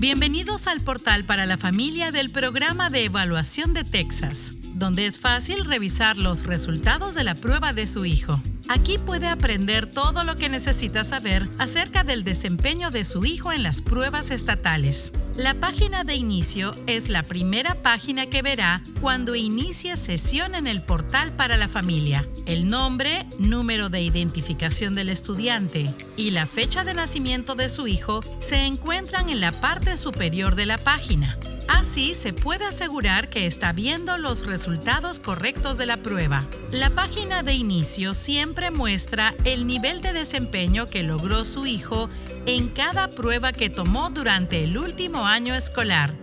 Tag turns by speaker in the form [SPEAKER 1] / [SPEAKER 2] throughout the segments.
[SPEAKER 1] Bienvenidos al portal para la familia del programa de evaluación de Texas, donde es fácil revisar los resultados de la prueba de su hijo. Aquí puede aprender todo lo que necesita saber acerca del desempeño de su hijo en las pruebas estatales. La página de inicio es la primera página que verá cuando inicie sesión en el portal para la familia. El nombre, número de identificación del estudiante y la fecha de nacimiento de su hijo se encuentran en la parte superior de la página. Así se puede asegurar que está viendo los resultados correctos de la prueba. La página de inicio siempre muestra el nivel de desempeño que logró su hijo en cada prueba que tomó durante el último año escolar.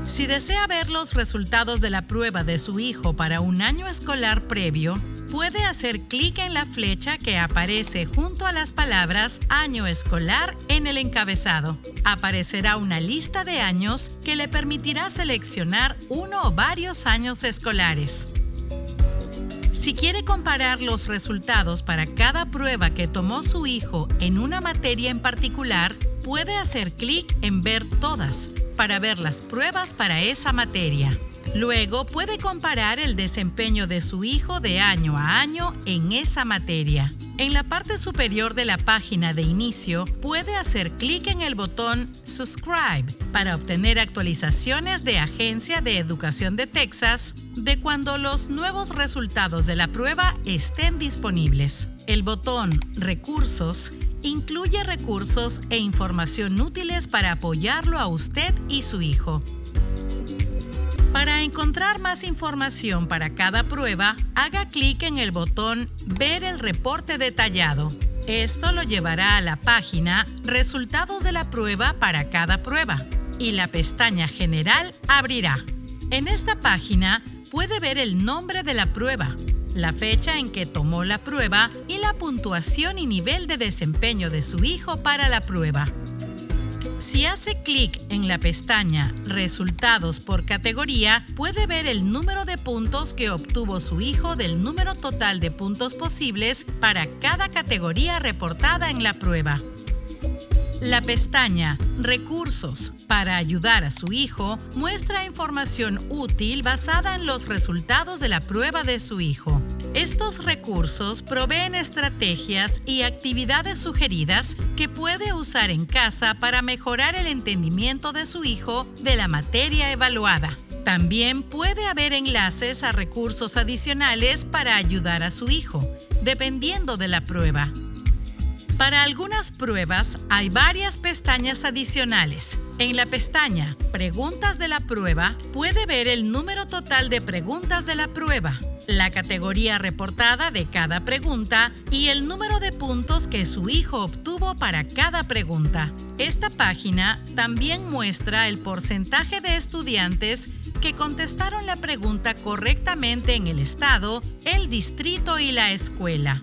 [SPEAKER 1] Si desea ver los resultados de la prueba de su hijo para un año escolar previo, puede hacer clic en la flecha que aparece junto a las palabras año escolar en el encabezado. Aparecerá una lista de años que le permitirá seleccionar uno o varios años escolares. Si quiere comparar los resultados para cada prueba que tomó su hijo en una materia en particular, puede hacer clic en Ver todas para ver las pruebas para esa materia. Luego puede comparar el desempeño de su hijo de año a año en esa materia. En la parte superior de la página de inicio puede hacer clic en el botón Subscribe para obtener actualizaciones de Agencia de Educación de Texas de cuando los nuevos resultados de la prueba estén disponibles. El botón Recursos incluye recursos e información útiles para apoyarlo a usted y su hijo. Para encontrar más información para cada prueba, haga clic en el botón Ver el reporte detallado. Esto lo llevará a la página Resultados de la prueba para cada prueba y la pestaña General abrirá. En esta página puede ver el nombre de la prueba, la fecha en que tomó la prueba y la puntuación y nivel de desempeño de su hijo para la prueba. Si hace clic en la pestaña Resultados por categoría, puede ver el número de puntos que obtuvo su hijo del número total de puntos posibles para cada categoría reportada en la prueba. La pestaña Recursos para ayudar a su hijo muestra información útil basada en los resultados de la prueba de su hijo. Estos recursos proveen estrategias y actividades sugeridas que puede usar en casa para mejorar el entendimiento de su hijo de la materia evaluada. También puede haber enlaces a recursos adicionales para ayudar a su hijo, dependiendo de la prueba. Para algunas pruebas hay varias pestañas adicionales. En la pestaña Preguntas de la prueba, puede ver el número total de preguntas de la prueba, la categoría reportada de cada pregunta y el número de puntos que su hijo obtuvo para cada pregunta. Esta página también muestra el porcentaje de estudiantes que contestaron la pregunta correctamente en el estado, el distrito y la escuela.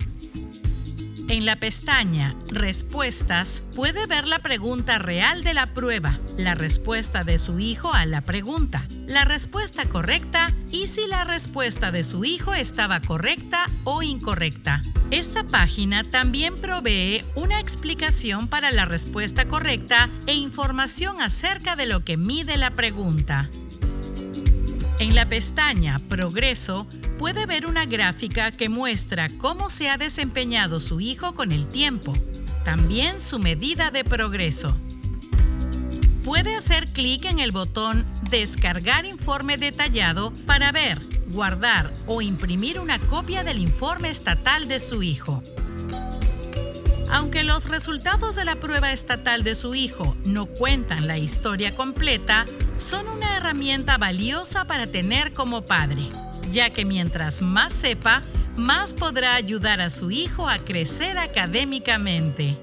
[SPEAKER 1] En la pestaña Respuestas puede ver la pregunta real de la prueba, la respuesta de su hijo a la pregunta, la respuesta correcta y si la respuesta de su hijo estaba correcta o incorrecta. Esta página también provee una explicación para la respuesta correcta e información acerca de lo que mide la pregunta. En la pestaña Progreso, puede ver una gráfica que muestra cómo se ha desempeñado su hijo con el tiempo, también su medida de progreso. Puede hacer clic en el botón Descargar informe detallado para ver, guardar o imprimir una copia del informe estatal de su hijo. Aunque los resultados de la prueba estatal de su hijo no cuentan la historia completa, son una herramienta valiosa para tener como padre, ya que mientras más sepa, más podrá ayudar a su hijo a crecer académicamente.